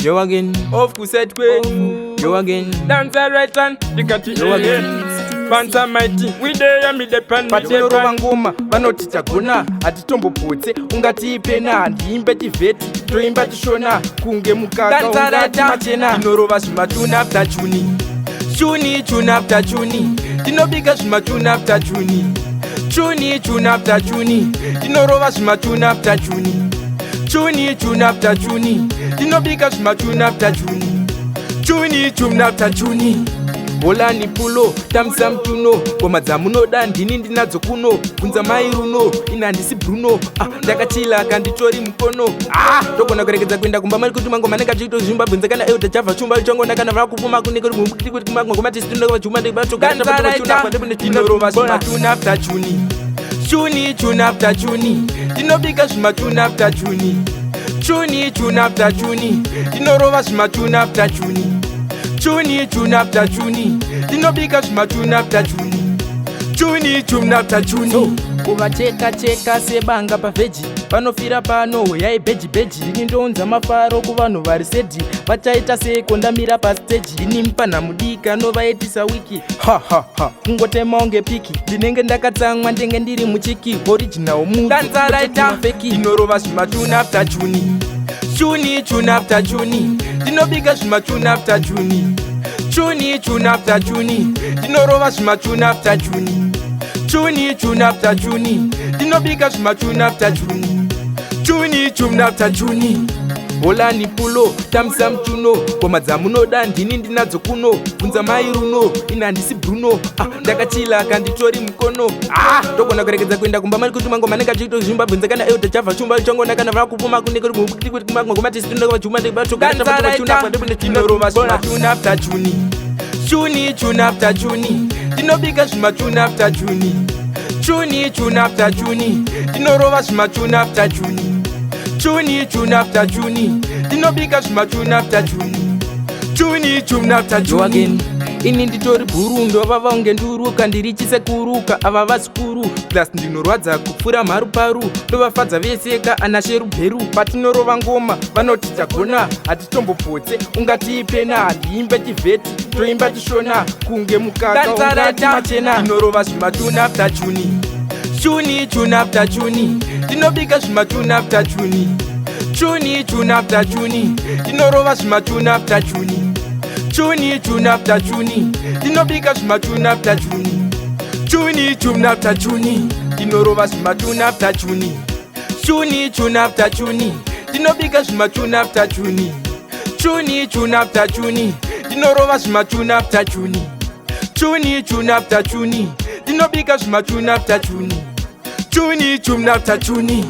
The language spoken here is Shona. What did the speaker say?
Yo again, Of course, it way. yo again. Dance the right hand, you got it. Yo again. Panta mighty, we there and me depend. Patinorova ngoma vanoti tagona hatitomboputse ungati pena handiimbe tivheti toimba tishona kunge mukaka ungati machena tinorova zvimatune after juni chuni chuni after juni tinobika zvimatune after juni chuni chuni after juni tinorova zvimatune after juni chuni chuni after juni tinobika zvimatune after juni chuni chuni after juni bolani pulo tamisa mtuno ngoma dzamunoda ndini ndinadzo kuno bvunza mai runo ina handisi bruno ndakachila kanditori mukono togona kuregedza kuenda kumba mari kuti mangoma anenge achiitozvimba bvunza kana euta chabva chumba lichongona kana vava kupuma kunekurimagomatisitinova zvimatune after juni chuni chuni after juni tinobika zvimatune after juni chuni chuni after juni tinorova zvimatune after juni chuni chuni after juni tinobika zvimatune after juni chuni chuni after juni kuvacheka cheka sebanga pavheji vanofira pano hoyai bheji bheji ini ndounza mafaro kuvanhu vari sedhi vachaita seko ndamira pasteji ini mupanha mudika novaitisa wiki kungotema unge piki ndinenge ndakatsamwa ndenge ndiri muchiki original mufeki inorova zvimatune after juni chuni chuni after juni tinobika zvimatune after juni chuni chuni after juni tinorova zvimatune after juni chuni chuni after juni tinobika zvimatune after juni chuni chuni after juni bolani pulo tamisa mtuno ngoma dzamunoda ndini ndinadzo kuno bvunza mai runo ina handisi bruno ndakachila kanditori mukono togona kuregedza kuenda kumba mari kuti mangoma anenge achiitozvimba bvunza kana euta chabva chumba lichongona kana vava kupuma kunekurimagomatisitinova zvimatune after juni chuni chuni after juni tinobika zvimatune after juni chuni chuni after juni tinorova zvimatune after juni chuni chuni after juni tinobika zvimatune after juni chuni chuni after juni ini nditori bhuru ndovava unge nduruka ndiri chisekuruka ava vasikuru plus ndinorwadza kupfura mharu paru ndovafadza veseka anasherubheru patinorova ngoma vanoti tagona hatitombopotse ungati ipena handiimbe tivheti toimba tishona kunge mukaka ungati machena inorova zvimatune after juni chuni chuni after juni tinobika zvimatune after juni chuni chuni after juni tinorova zvimatune after juni chuni chuni after juni tinobika zvimatune after juni chuni chuni after juni tinorova zvimatune after juni chuni chuni after juni tinobika zvimatune after juni chuni chuni after juni tinorova zvimatune after juni chuni chuni after juni tinobika zvimatune after juni chuni chuni after juni